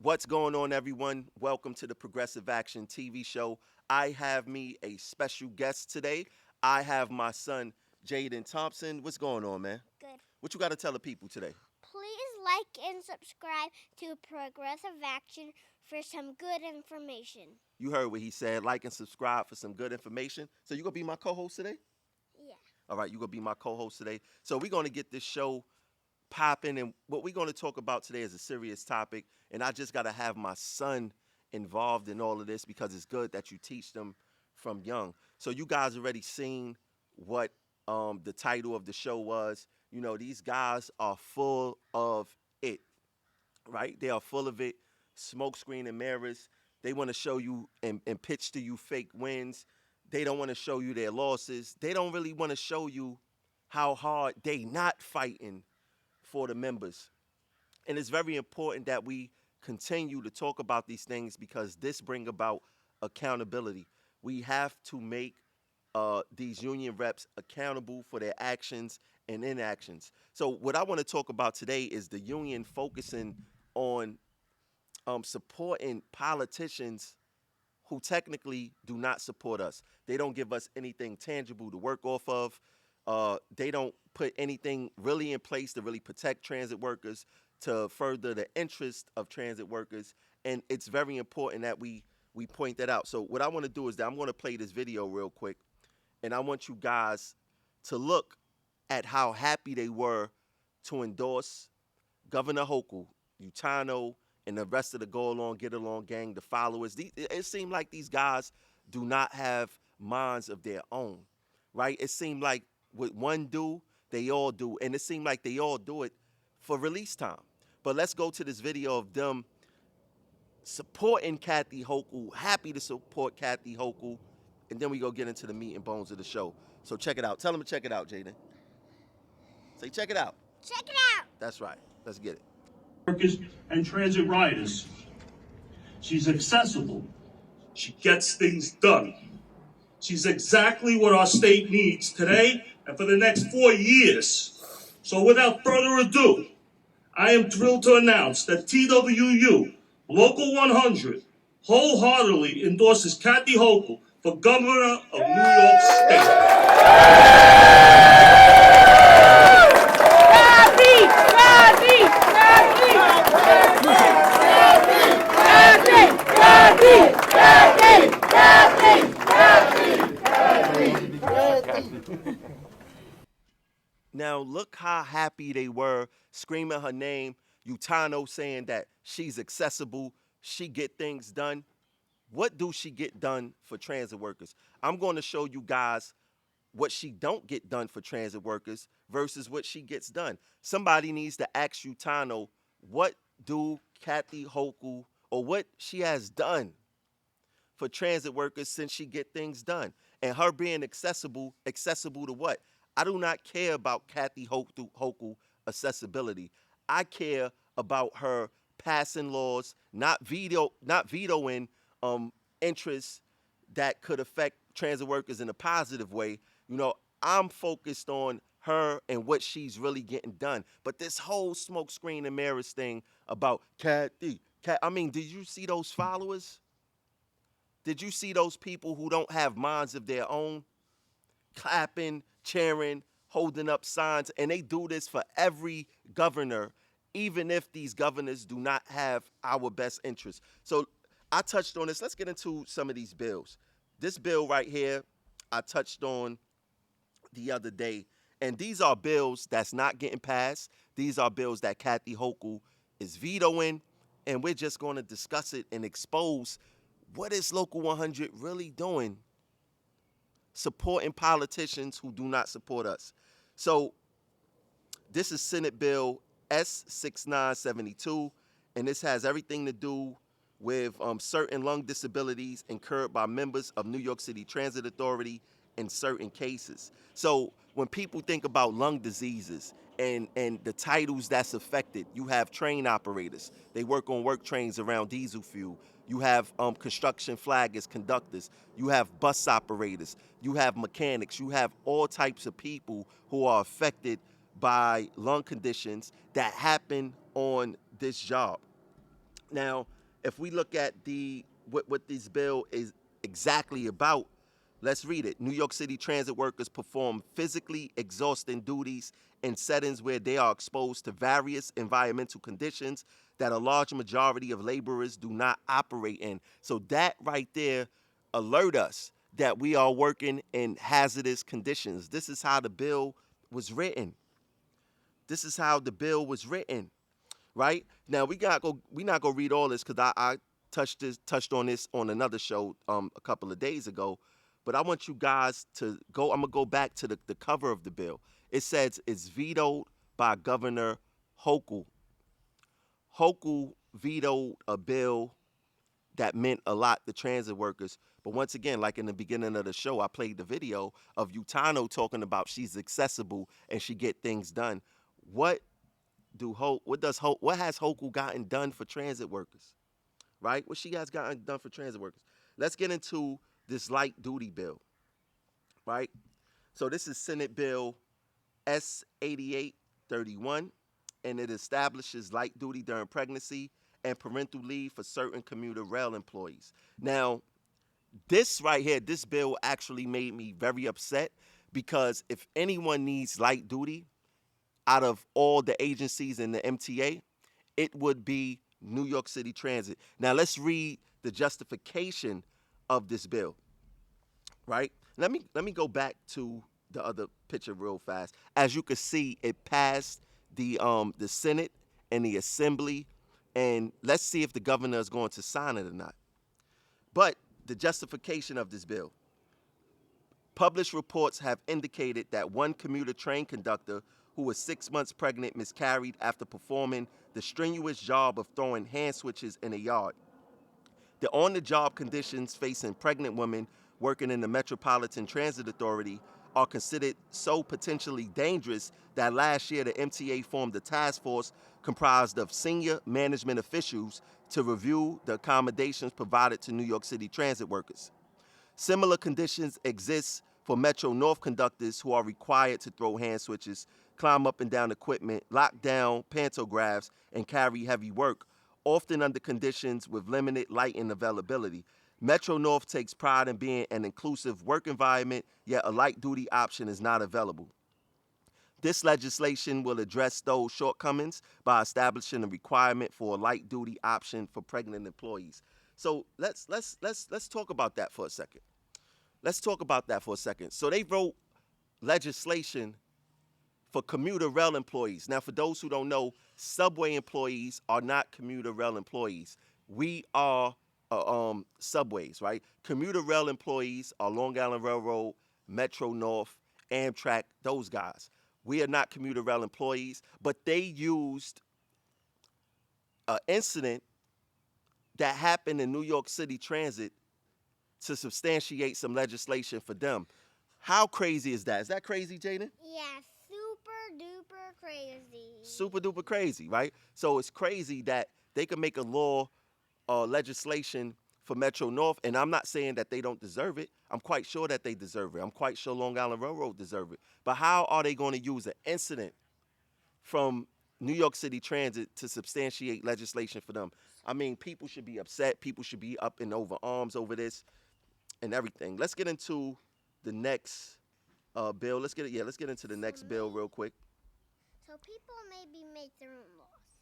What's going on, everyone? Welcome to the Progressive Action TV show. I have me a special guest today. I have my son, Jaden Thompson. What's going on, man? Good. What you got to tell the people today? Please like and subscribe to Progressive Action for some good information. You heard what he said. Like and subscribe for some good information. So you going to be my co-host today? Yeah. All right, you're going to be my co-host today. So we're going to get this show popping, and what we're going to talk about today is a serious topic, and I just got to have my son involved in all of this because it's good that you teach them from young. So you guys already seen what the title of the show was. You know, these guys are full of it, right? They are full of it. Smokescreen and mirrors. They want to show you and pitch to you fake wins. They don't want to show you their losses. They don't really want to show you how hard they not fighting for the members. And it's very important that we continue to talk about these things because this bring about accountability. We have to make these union reps accountable for their actions and inactions. So what I want to talk about today is the union focusing on supporting politicians who technically do not support us. They don't give us anything tangible to work off of. They don't put anything really in place to really protect transit workers, to further the interest of transit workers. And it's very important that we point that out. So what I want to do is that I'm going to play this video real quick, and I want you guys to look at how happy they were to endorse Governor Hochul, Utano, and the rest of the Go Along, Get Along gang, the followers. It seemed like these guys do not have minds of their own, right? It seemed like what one do, they all do. And it seemed like they all do it for release time. But let's go to this video of them supporting Kathy Hochul, happy to support Kathy Hochul, and then we go get into the meat and bones of the show. So check it out. Tell them to check it out, Jaden. Say check it out. Check it out. That's right. Let's get it. Workers and transit riders. She's accessible. She gets things done. She's exactly what our state needs today and for the next 4 years. So without further ado, I am thrilled to announce that TWU Local 100 wholeheartedly endorses Kathy Hochul for governor of New York State. Now look how happy they were, screaming her name. Utano saying that she's accessible, she get things done. What do she get done for transit workers? I'm going to show you guys what she don't get done for transit workers versus what she gets done. Somebody needs to ask Utano, what do Kathy Hochul, or what she has done for transit workers since she get things done? And her being accessible to what? I do not care about Kathy Hochul accessibility. I care about her passing laws, not vetoing interests that could affect transit workers in a positive way. You know, I'm focused on her and what she's really getting done. But this whole smoke screen and mirrors thing about Kathy, I mean, did you see those followers? Did you see those people who don't have minds of their own clapping, cheering, holding up signs? And they do this for every governor, even if these governors do not have our best interests. So I touched on this. Let's get into some of these bills. This bill right here, I touched on the other day. And these are bills that's not getting passed. These are bills that Kathy Hochul is vetoing. And we're just going to discuss it and expose what is Local 100 really doing supporting politicians who do not support us. So this is Senate Bill S6972, and this has everything to do with certain lung disabilities incurred by members of New York City Transit Authority in certain cases. So when people think about lung diseases and the titles that's affected, you have train operators. They work on work trains around diesel fuel. You have construction flaggers, conductors. You have bus operators. You have mechanics. You have all types of people who are affected by lung conditions that happen on this job. Now, if we look at what this bill is exactly about, let's read it. New York City transit workers perform physically exhausting duties in settings where they are exposed to various environmental conditions that a large majority of laborers do not operate in. So that right there alert us that we are working in hazardous conditions. This is how the bill was written. This is how the bill was written, right? Now we not gonna read all this because I touched on this on another show a couple of days ago. But I want you guys to go. I'm gonna go back to the cover of the bill. It says it's vetoed by Governor Hochul. Hochul vetoed a bill that meant a lot to transit workers. But once again, like in the beginning of the show, I played the video of Utano talking about she's accessible and she get things done. What what has Hochul gotten done for transit workers? Right? What she has gotten done for transit workers? Let's get into this light duty bill, right? So this is Senate Bill S8831, and it establishes light duty during pregnancy and parental leave for certain commuter rail employees. Now, this right here, this bill actually made me very upset because if anyone needs light duty out of all the agencies in the MTA, it would be New York City Transit. Now let's read the justification of this bill, right? Let me go back to the other picture real fast. As you can see, it passed the Senate and the Assembly, and let's see if the governor is going to sign it or not. But the justification of this bill. Published reports have indicated that one commuter train conductor who was 6 months pregnant miscarried after performing the strenuous job of throwing hand switches in a yard. The on the job conditions facing pregnant women working in the Metropolitan Transit Authority are considered so potentially dangerous that last year the MTA formed a task force comprised of senior management officials to review the accommodations provided to New York City transit workers. Similar conditions exist for Metro North conductors who are required to throw hand switches, climb up and down equipment, lock down pantographs, and carry heavy work, often under conditions with limited light and availability. Metro North takes pride in being an inclusive work environment, yet a light duty option is not available. This legislation will address those shortcomings by establishing a requirement for a light duty option for pregnant employees. So let's talk about that for a second. Let's talk about that for a second. So they wrote legislation for commuter rail employees. Now, for those who don't know, subway employees are not commuter rail employees. We are subways, right? Commuter rail employees are Long Island Railroad, Metro North, Amtrak, those guys. We are not commuter rail employees, but they used an incident that happened in New York City Transit to substantiate some legislation for them. How crazy is that? Is that crazy, Jaden? Yeah, super duper crazy. Super duper crazy, right? So it's crazy that they can make a law legislation for Metro North, and I'm not saying that they don't deserve it. I'm quite sure that they deserve it. I'm quite sure Long Island Railroad deserve it. But how are they going to use an incident from New York City Transit to substantiate legislation for them? I mean, people should be upset. People should be up in over arms over this and everything. Let's get into the next bill. Let's get into the next bill real quick. So people maybe make their own laws.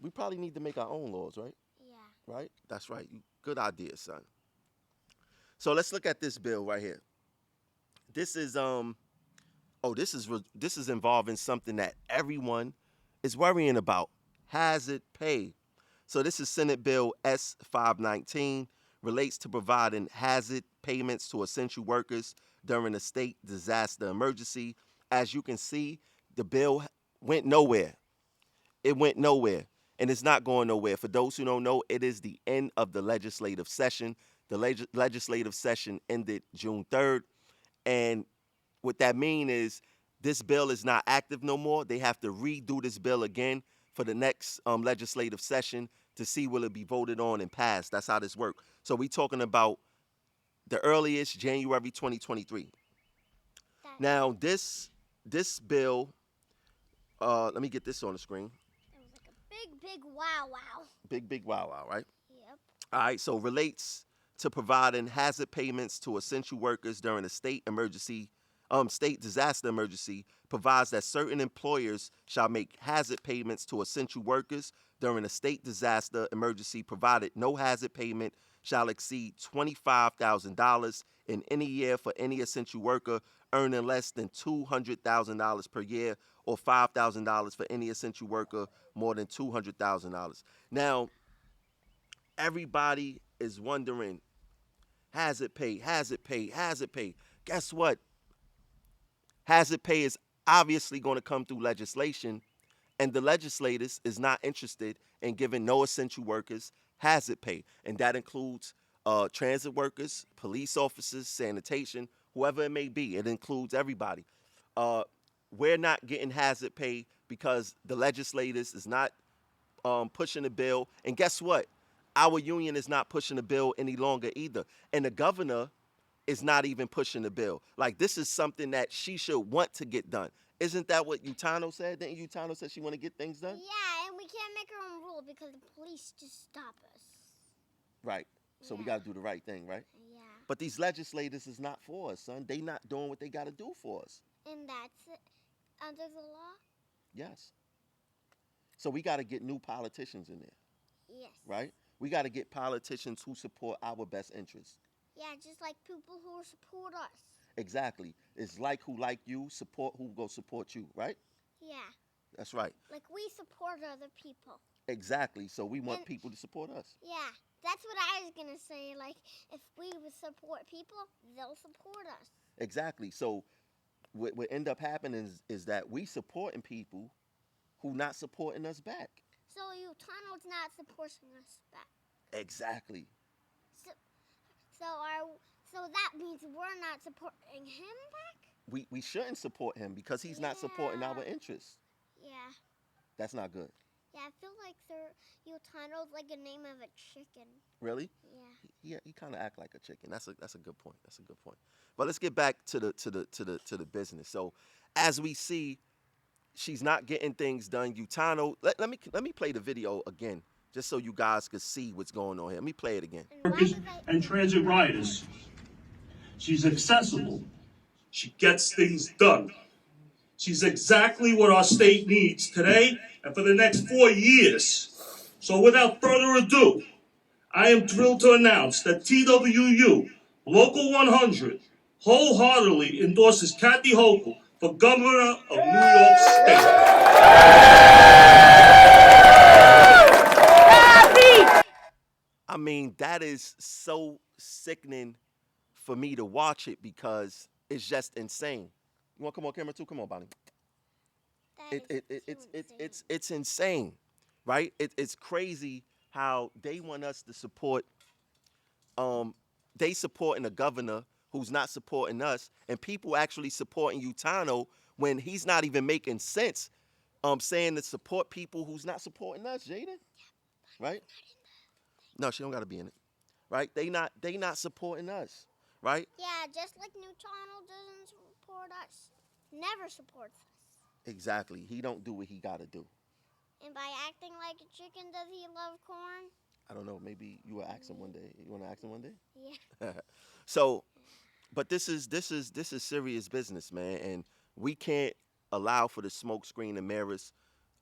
We probably need to make our own laws, right? Yeah. Right? That's right. Good idea, son. So let's look at this bill right here. This is this is involving something that everyone is worrying about. Hazard pay. So this is Senate Bill S519, relates to providing hazard payments to essential workers during a state disaster emergency. As you can see, the bill went nowhere. It went nowhere, and it's not going nowhere. For those who don't know, it is the end of the legislative session. The legislative session ended June 3rd, and what that means is this bill is not active no more. They have to redo this bill again for the next legislative session to see will it be voted on and passed. That's how this works. So we talking about the earliest January 2023. Now this bill, let me get this on the screen. It was like a Big wow wow. Big wow wow, right? Yep. All right, so relates to providing hazard payments to essential workers during a state disaster emergency, provides that certain employers shall make hazard payments to essential workers during a state disaster emergency, provided no hazard payment shall exceed $25,000 in any year for any essential worker earning less than $200,000 per year, or $5,000 for any essential worker more than $200,000. Now, everybody is wondering, hazard pay, hazard pay, hazard pay. Guess what? Hazard pay is obviously going to come through legislation, and the legislators is not interested in giving no essential workers hazard pay, and that includes transit workers, police officers, sanitation, whoever it may be. It includes everybody. Uh, we're not getting hazard pay because the legislators is not pushing the bill. And guess what? Our union is not pushing the bill any longer either. And the governor is not even pushing the bill. Like, this is something that she should want to get done. Isn't that what Utano said? Didn't Utano say she want to get things done? Yeah, and we can't make our own rule because the police just stop us. Right. So we Yeah. got to do the right thing, right? Yeah. But these legislators is not for us, son. They not doing what they got to do for us. And that's it. Under the law? Yes. So we got to get new politicians in there, Yes. right? We got to get politicians who support our best interests. Yeah, just like people who support us. Exactly. It's like who like you, support who go support you, right? Yeah. That's right. Like we support other people. Exactly. So we want And- people to support us. Yeah. That's what I was going to say. Like, if we would support people, they'll support us. Exactly. So what end up happening is that we supporting people who not supporting us back. So Utano's not supporting us back. Exactly. So that means we're not supporting him back? We shouldn't support him because he's not supporting our interests. Yeah. That's not good. Yeah, I feel like Utano's like a name of a chicken. Really? Yeah. He kind of act like a chicken. That's a good point. That's a good point. But let's get back to the business. So, as we see, she's not getting things done. Utano, let me play the video again, just so you guys could see what's going on here. Let me play it again. Workers and transit riders. She's accessible. She gets things done. She's exactly what our state needs today and for the next 4 years. So without further ado, I am thrilled to announce that TWU Local 100 wholeheartedly endorses Kathy Hochul for Governor of New York State. I mean, that is so sickening for me to watch it because it's just insane. You want to come on camera too? Come on, Bonnie. It's insane, right? It's crazy how they want us to support. They supporting a governor who's not supporting us, and people actually supporting Utano when he's not even making sense. Saying to support people who's not supporting us, Jaden, right? No, she don't got to be in it, right? They not supporting us, right? Yeah, just like Utano doesn't support us. Never supports us. Exactly. He don't do what he got to do. And by acting like a chicken, does he love corn? I don't know. Maybe you will ask him one day. You want to ask him one day? Yeah. So, but this is serious business, man, and we can't allow for the smoke screen and mirrors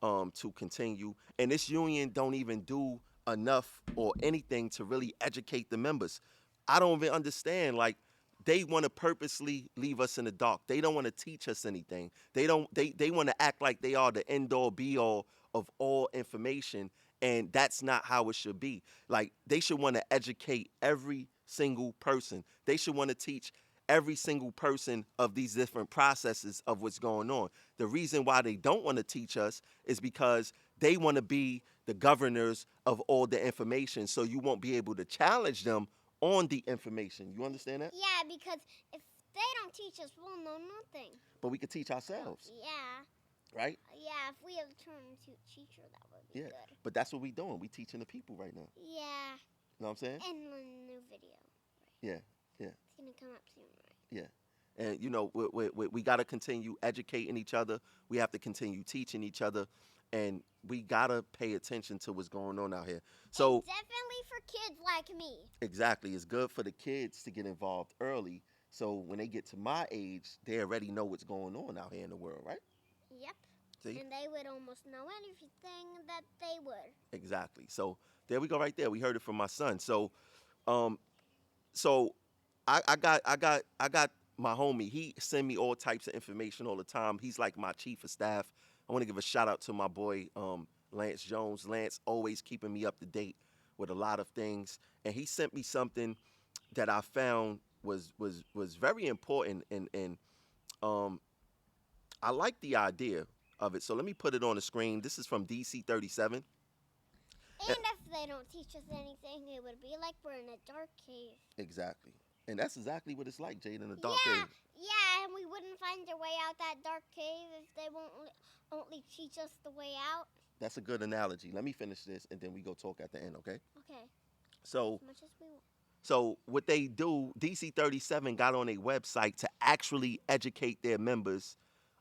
to continue. And this union don't even do enough or anything to really educate the members. I don't even understand. Like, they want to purposely leave us in the dark. They don't want to teach us anything. They want to act like they are the end all be all of all information, and that's not how it should be. Like, they should want to educate every single person. They should want to teach every single person of these different processes of what's going on. The reason why they don't want to teach us is because they want to be the governors of all the information, so you won't be able to challenge them on the information. You understand that? Yeah, because if they don't teach us, we'll know nothing. But we could teach ourselves, Yeah. right? Yeah, if we have a turn to teacher, that would be Yeah. good. But that's what we doing. We teaching the people right now. Yeah. You know what I'm saying? And a new video. Yeah. It's going to come up soon, right? Yeah. And, you know, we got to continue educating each other. We have to continue teaching each other. and we gotta pay attention to what's going on out here. And So definitely for kids like me. exactly, it's good for the kids to get involved early. So when they get to my age, they already know what's going on out here in the world, right? Yep. See, And they would almost know anything that they would. exactly. So there we go, right there. We heard it from my son. Um, so I got my homie. He send me all types of information all the time. He's like my chief of staff. I want to give a shout out to my boy Lance Jones. Lance always keeping me up to date with a lot of things, and he sent me something that I found was very important, and um, I like the idea of it. So let me put it on the screen. This is from DC 37. And if they don't teach us anything, it would be like we're in a dark cave. Exactly. And that's exactly what it's like, Jade, in a dark Yeah, cave. yeah, and we wouldn't find a way out that dark cave if they won't only teach us the way out. That's a good analogy. Let me finish this and then we go talk at the end, okay? Okay, So as much as we want. so what they do, DC 37 got on a website to actually educate their members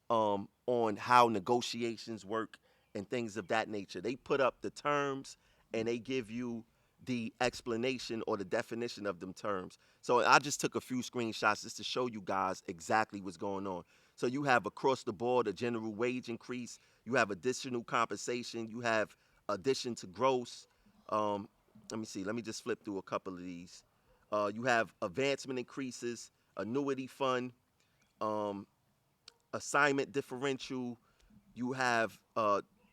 on how negotiations work and things of that nature. They put up the terms and they give you the explanation or the definition of them terms. So I just took a few screenshots just to show you guys exactly what's going on. So you have across the board a general wage increase, you have additional compensation, you have addition to gross. Um, let me see, let me just flip through a couple of these. You have advancement increases, annuity fund, um, assignment differential. You have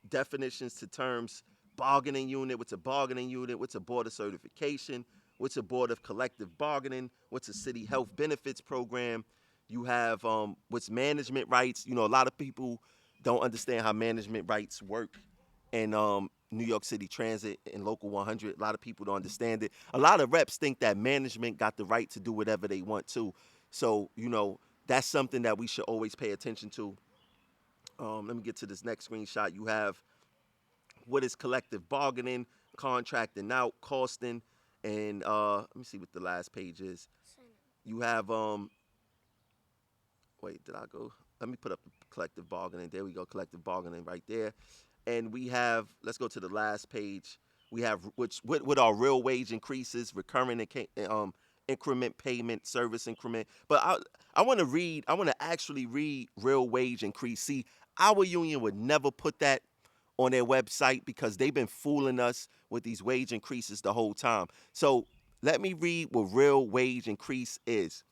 definitions to terms: bargaining unit, what's a bargaining unit, what's a board of certification, what's a board of collective bargaining, what's a city health benefits program. You have what's management rights. You know, a lot of people don't understand how management rights work in New York City Transit and Local 100. A lot of people don't understand it. A lot of reps think that management got the right to do whatever they want to. So, you know, that's something that we should always pay attention to. Let me get to this next screenshot. You have what is collective bargaining, contracting out, costing, and let me see what the last page is. You have wait, did I go? Let me put up the collective bargaining. There we go, collective bargaining right there. And we have, let's go to the last page. We have what are real wage increases, recurring increment payment, service increment. But I want to read. I want to actually read real wage increase. See, our union would never put that on their website because they've been fooling us with these wage increases the whole time. So let me read what real wage increase is: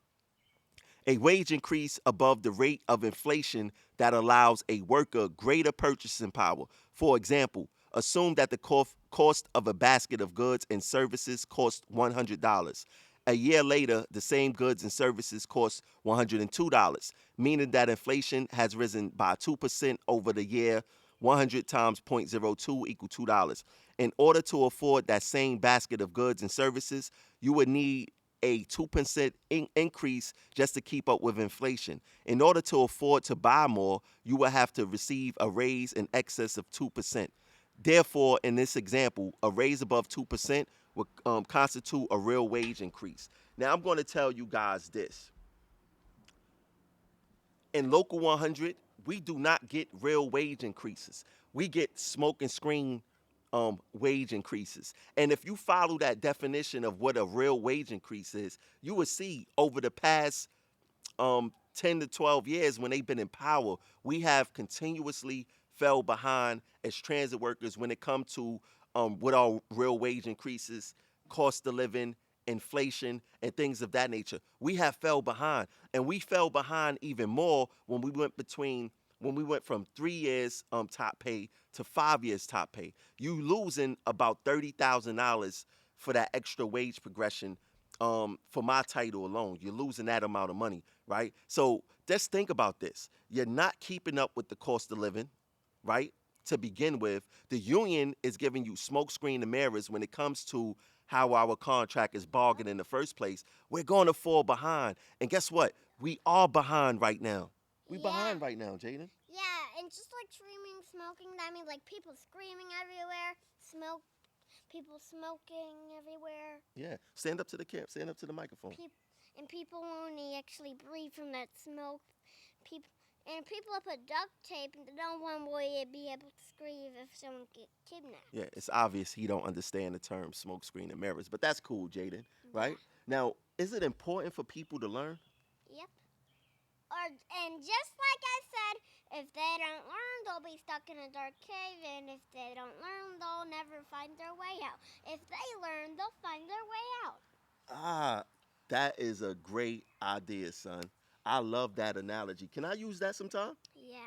a wage increase above the rate of inflation that allows a worker greater purchasing power. For example, assume that the cost of a basket of goods and services cost $100. A year later, the same goods and services cost $102, meaning that inflation has risen by 2% over the year. 100 times zero point zero 0.02 equal $2. In order to afford that same basket of goods and services, you would need a 2% increase just to keep up with inflation. In order to afford to buy more, you will have to receive a raise in excess of 2%. Therefore, in this example, a raise above 2% would constitute a real wage increase. Now, I'm going to tell you guys this. In Local 100, we do not get real wage increases. We get smoke and screen wage increases. And if you follow that definition of what a real wage increase is, you will see over the past 10 to 12 years when they've been in power, we have continuously fell behind as transit workers when it comes to what are real wage increases, cost of living, inflation, and things of that nature. We have fell behind, and we fell behind even more when we went from 3 years top pay to 5 years top pay. You losing about $30,000 for that extra wage progression. For my title alone, you're losing that amount of money, right? So just think about this. You're not keeping up with the cost of living, right? To begin with, the union is giving you smokescreen and mirrors when it comes to how our contract is bargained in the first place. We're going to fall behind. And guess what? We are behind right now. We Yeah. behind right now, Jaden. Yeah, and just like screaming, smoking, that means like people screaming everywhere, people smoking everywhere. Yeah. Stand up to the camp. Stand up to the microphone. And people only actually breathe from that smoke. People And people put duct tape, and no one will be able to scream if someone get kidnapped. Yeah, it's obvious he don't understand the term smokescreen and mirrors, but that's cool, Jaden. Right now, is it important for people to learn? Yep. And just like I said, if they don't learn, they'll be stuck in a dark cave, and if they don't learn, they'll never find their way out. If they learn, they'll find their way out. Ah, that is a great idea, son. I love that analogy. Can I use that sometime? Yeah.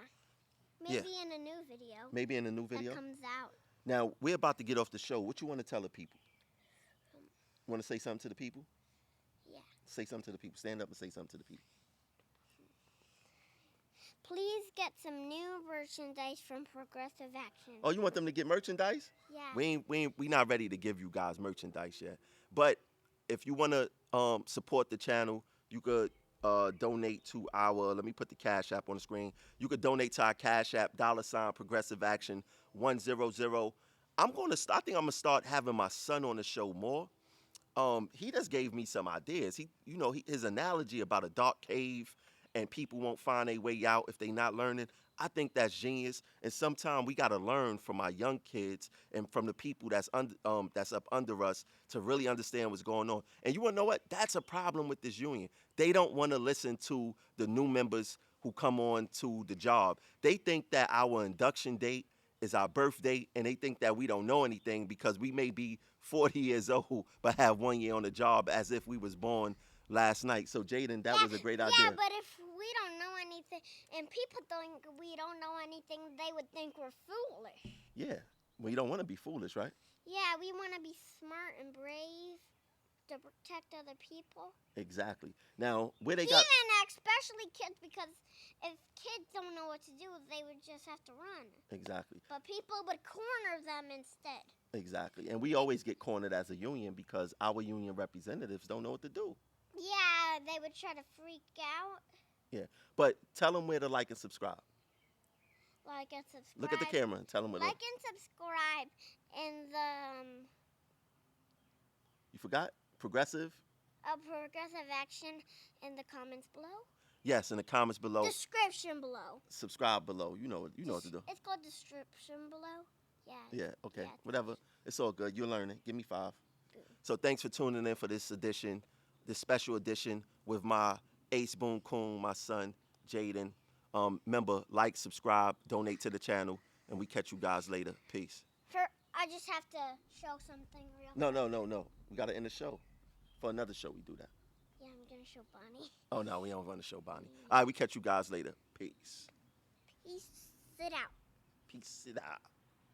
Yeah. Maybe in a new video Maybe in a new that video. comes out. Now we're about to get off the show. What you want to tell the people? Want to say something to the people? Yeah. Say something to the people. Stand up and say something to the people. Please get some new merchandise from Progressive Action. Oh, you want them to get merchandise? Yeah. We not ready to give you guys merchandise yet. But if you want to support the channel, you could donate to our. Let me put the Cash App on the screen. You could donate to our Cash App $ Progressive Action 100. I think I'm gonna start having my son on the show more. He just gave me some ideas. His analogy about a dark cave and people won't find their way out if they not learning. I think that's genius. And sometimes we gotta learn from our young kids and from the people that's up under us to really understand what's going on. And you wanna know what? That's a problem with this union. They don't want to listen to the new members who come on to the job. They think that our induction date is our birth date, and they think that we don't know anything because we may be 40 years old but have 1 year on the job as if we was born last night. So Jaden, that was a great idea. Yeah, but if we don't know anything and people think we don't know anything, they would think we're foolish. Yeah, well, you don't want to be foolish, right? Yeah, we want to be smart and brave to protect other people. Exactly. Now, where they got Even especially kids, because if kids don't know what to do, they would just have to run. exactly, But people would corner them instead. exactly, and we always get cornered as a union because our union representatives don't know what to do. Yeah, they would try to freak out. Yeah, but tell them where to like and subscribe. Like and subscribe. Look at the camera and tell them where to. Like and subscribe in the You forgot Progressive. Progressive Action in the comments below. Yes, in the comments below. Description below. Subscribe below. You know what to do. It's called description below. Yeah. Yeah, okay. Yeah, Whatever. It's all good. You're learning. Give me 5. So thanks for tuning in for this edition, this special edition with my Ace Boone Coon, my son, Jaden. Remember, like, subscribe, donate to the channel, and we catch you guys later. Peace. I just have to show something real No. We got to end the show. For another show, we do that. Yeah, I'm going to show Bonnie. Oh, no, we don't run the show, Bonnie. All right, we catch you guys later. Peace. Peace. Sit out. Peace it out.